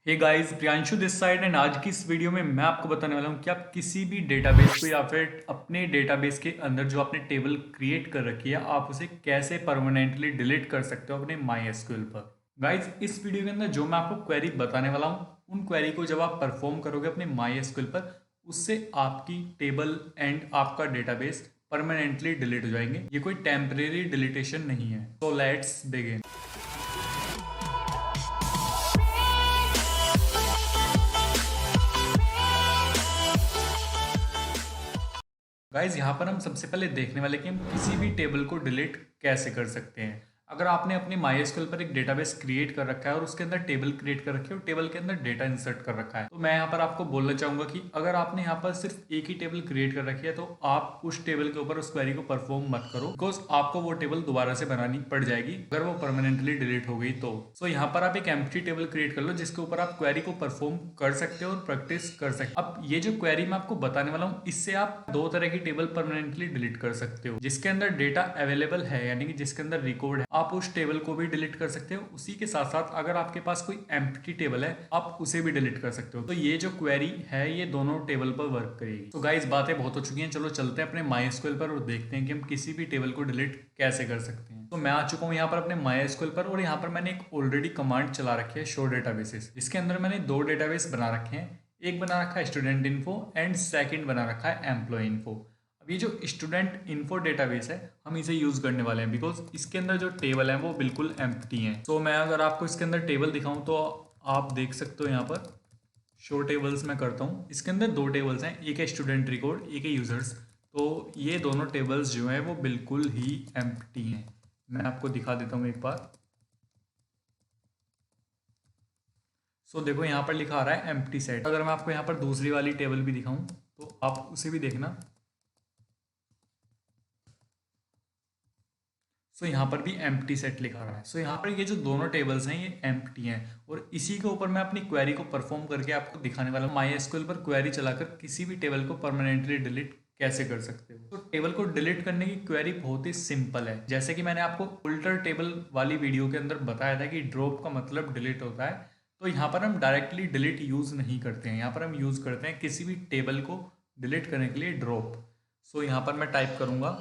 Hey guys, Priyanshu this side एंड आज की इस वीडियो में मैं आपको बताने वाला हूँ कि आप किसी भी डेटाबेस को या फिर अपने डेटाबेस के अंदर जो आपने टेबल क्रिएट कर रखी है आप उसे कैसे परमानेंटली डिलीट कर सकते हो अपने माई एसक्यूएल पर। गाइस, इस वीडियो के अंदर जो मैं आपको क्वेरी बताने वाला हूँ उन क्वेरी को जब आप परफॉर्म करोगे अपने माई एसक्यूएल पर, उससे आपकी टेबल एंड आपका डेटाबेस परमानेंटली डिलीट हो जाएंगे। ये कोई टेम्परेरी डिलीटेशन नहीं है। So let's begin. गाइज, यहाँ पर हम सबसे पहले देखने वाले कि हम किसी भी टेबल को डिलीट कैसे कर सकते हैं। अगर आपने अपने MySQL पर एक डेटाबेस क्रिएट कर रखा है और उसके अंदर टेबल क्रिएट कर रखी है और टेबल के अंदर डेटा इंसर्ट कर रखा है, तो मैं यहाँ पर आपको बोलना चाहूंगा कि अगर आपने यहाँ पर सिर्फ एक ही टेबल क्रिएट कर रखी है तो आप उस टेबल के ऊपर उस क्वेरी को परफॉर्म मत करो, बिकॉज आपको वो टेबल दोबारा से बनानी पड़ जाएगी अगर वो परमानेंटली डिलीट हो गई तो। सो यहाँ पर आप एक एम्प्टी टेबल क्रिएट कर लो जिसके ऊपर आप क्वेरी को परफॉर्म कर सकते हो और प्रैक्टिस कर सकते हो। अब ये जो क्वेरी मैं आपको बताने वाला हूँ, इससे आप दो तरह की टेबल परमानेंटली डिलीट कर सकते हो। जिसके अंदर डेटा अवेलेबल है यानी कि जिसके अंदर रिकॉर्ड है, आप उस टेबल को भी डिलीट कर सकते हो। उसी के साथ साथ अगर आपके पास कोई एम्प्टी टेबल है आप उसे भी डिलीट कर सकते हो। तो ये जो क्वेरी है ये दोनों टेबल पर वर्क करेगी। तो गाइस, बातें बहुत हो चुकी हैं, चलो चलते हैं अपने MySQL पर और देखते हैं कि हम किसी भी टेबल को डिलीट कैसे कर सकते हैं। तो मैं आ चुका हूँ यहाँ पर अपने MySQL पर और यहाँ पर मैंने एक ऑलरेडी कमांड चला रखी है शो डेटाबेसेस, जिसके अंदर मैंने दो डेटाबेस बना रखे हैं। एक बना रखा है स्टूडेंट इन्फो एंड सेकंड बना रखा है एम्प्लॉय इन्फो। अब ये जो स्टूडेंट इन्फो डेटाबेस है हम इसे यूज करने वाले हैं बिकॉज इसके अंदर जो टेबल है वो बिल्कुल एम्प्टी है। तो मैं अगर आपको इसके अंदर टेबल दिखाऊं तो आप देख सकते हो यहाँ पर शो टेबल्स मैं करता हूँ। इसके अंदर दो टेबल्स हैं, एक है स्टूडेंट रिकॉर्ड, एक है यूजर्स। तो ये दोनों टेबल्स जो है वो बिल्कुल ही एम्प्टी हैं। मैं आपको दिखा देता हूँ एक बार। सो देखो यहाँ पर लिखा आ रहा है एम्प्टी सेट। अगर मैं आपको यहाँ पर दूसरी वाली टेबल भी दिखाऊं तो आप उसे भी देखना। सो यहाँ पर भी एम्प्टी सेट लिखा रहा है। सो यहाँ पर ये जो दोनों टेबल्स हैं ये एम्प्टी हैं और इसी के ऊपर मैं अपनी क्वेरी को परफॉर्म करके आपको दिखाने वाला हूँ। MySQL पर क्वेरी चलाकर किसी भी टेबल को परमानेंटली डिलीट कैसे कर सकते हो। तो टेबल को डिलीट करने की क्वेरी बहुत ही सिंपल है। जैसे कि मैंने आपको उल्टर टेबल वाली वीडियो के अंदर बताया था कि ड्रॉप का मतलब डिलीट होता है, तो यहाँ पर हम डायरेक्टली डिलीट यूज नहीं करते हैं। यहाँ पर हम यूज करते हैं किसी भी टेबल को डिलीट करने के लिए ड्रॉप। सो यहाँ पर मैं टाइप करूंगा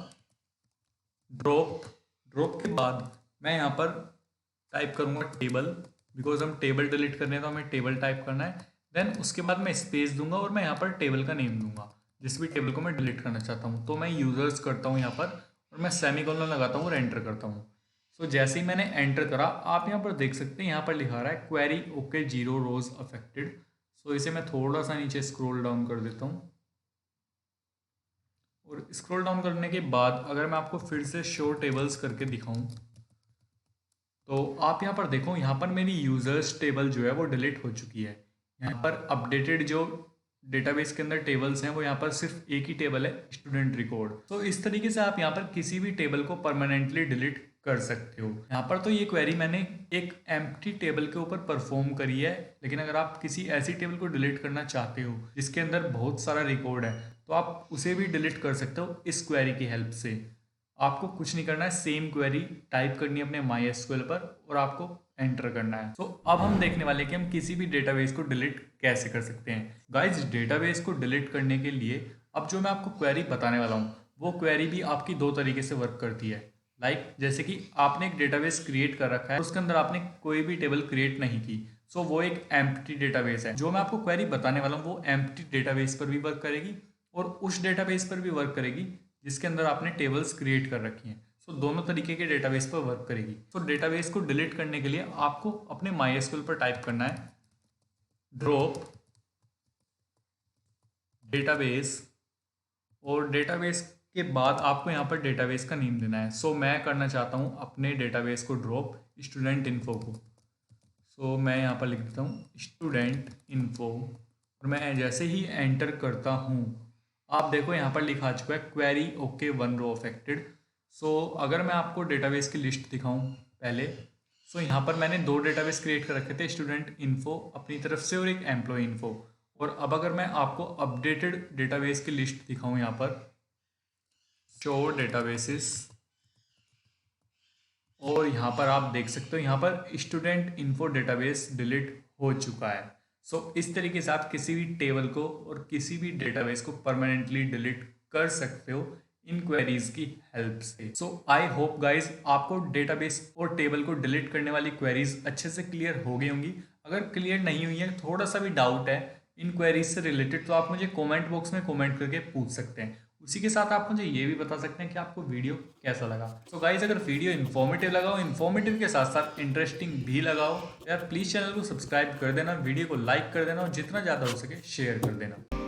ड्रॉप। ड्रॉप के बाद मैं यहाँ पर टाइप करूंगा टेबल, बिकॉज हम टेबल डिलीट करने हैं तो हमें टेबल टाइप करना है। देन उसके बाद मैं स्पेस दूंगा और मैं यहाँ पर टेबल का नेम दूंगा जिस भी टेबल को मैं डिलीट करना चाहता हूँ। तो मैं यूजर्स करता हूँ यहाँ पर और मैं सेमीकोलन लगाता हूँ और एंटर करता हूँ। सो जैसे ही मैंने एंटर करा आप यहाँ पर देख सकते हैं यहाँ पर लिखा रहा है क्वेरी ओके 0 रोज अफेक्टेड। सो इसे मैं थोड़ा सा नीचे स्क्रॉल डाउन कर देता हूँ और स्क्रॉल डाउन करने के बाद अगर मैं आपको फिर से शो टेबल्स करके दिखाऊं तो आप यहाँ पर देखो, यहाँ पर मेरी यूजर्स टेबल जो है वो डिलीट हो चुकी है। यहाँ पर अपडेटेड जो डेटाबेस के अंदर टेबल्स हैं वो यहाँ पर सिर्फ एक ही टेबल है, स्टूडेंट रिकॉर्ड। तो इस तरीके से आप यहाँ पर किसी भी टेबल को परमानेंटली डिलीट कर सकते हो। यहाँ पर तो ये क्वेरी मैंने एक एम्प्टी टेबल के ऊपर परफॉर्म करी है, लेकिन अगर आप किसी ऐसी टेबल को डिलीट करना चाहते हो जिसके अंदर बहुत सारा रिकॉर्ड है तो आप उसे भी डिलीट कर सकते हो इस क्वेरी की हेल्प से। आपको कुछ नहीं करना है, सेम क्वेरी टाइप करनी है अपने MySQL पर और आपको एंटर करना है। तो अब हम देखने वाले हैं कि हम किसी भी डेटाबेस को डिलीट कैसे कर सकते हैं। गाइस, डेटाबेस को डिलीट करने के लिए अब जो मैं आपको क्वेरी बताने वाला हूँ वो क्वेरी भी आपकी दो तरीके से वर्क करती है। जैसे कि आपने एक डेटाबेस क्रिएट कर रखा है, उसके अंदर आपने कोई भी टेबल क्रिएट नहीं की, सो वो एक एम्प्टी डेटाबेस है। जो मैं आपको क्वेरी बताने वाला हूँ वो एम्प्टी डेटाबेस पर भी वर्क करेगी और उस डेटाबेस पर भी वर्क करेगी जिसके अंदर आपने टेबल्स क्रिएट कर रखी हैं। सो दोनों तरीके के डेटाबेस पर वर्क करेगी। तो डेटाबेस को डिलीट करने के लिए आपको अपने MySQL पर टाइप करना है ड्रॉप डेटाबेस और डेटाबेस के बाद आपको यहाँ पर डेटाबेस का नेम देना है। सो मैं करना चाहता हूँ अपने डेटाबेस को ड्रॉप स्टूडेंट इन्फो को। सो मैं यहाँ पर लिख देता हूँ स्टूडेंट इन्फो और मैं जैसे ही एंटर करता हूँ आप देखो यहाँ पर लिखा चुका है क्वेरी ओके 1 रो अफेक्टेड। सो अगर मैं आपको डेटाबेस की लिस्ट दिखाऊं पहले, सो यहाँ पर मैंने दो डेटाबेस क्रिएट कर रखे थे, स्टूडेंट इन्फो अपनी तरफ से और एक एम्प्लॉय इन्फो। और अब अगर मैं आपको अपडेटेड डेटाबेस की लिस्ट दिखाऊं यहाँ पर शो डेटाबेसेस, और यहाँ पर आप देख सकते हो यहाँ पर स्टूडेंट इन्फो डेटाबेस डिलीट हो चुका है। सो इस तरीके से आप किसी भी टेबल को और किसी भी डेटाबेस को परमानेंटली डिलीट कर सकते हो इन क्वेरीज की हेल्प से। सो आई होप गाइज आपको डेटाबेस और टेबल को डिलीट करने वाली क्वेरीज अच्छे से क्लियर हो गई होंगी। अगर क्लियर नहीं हुई है, थोड़ा सा भी डाउट है इन क्वेरीज से रिलेटेड, तो आप मुझे कमेंट बॉक्स में कमेंट करके पूछ सकते हैं। उसी के साथ आप मुझे ये भी बता सकते हैं कि आपको वीडियो कैसा लगा। तो गाइज अगर वीडियो इन्फॉर्मेटिव लगा हो, इन्फॉर्मेटिव के साथ साथ इंटरेस्टिंग भी लगा हो, यार प्लीज़ चैनल को सब्सक्राइब कर देना, वीडियो को लाइक कर देना और जितना ज़्यादा हो सके शेयर कर देना।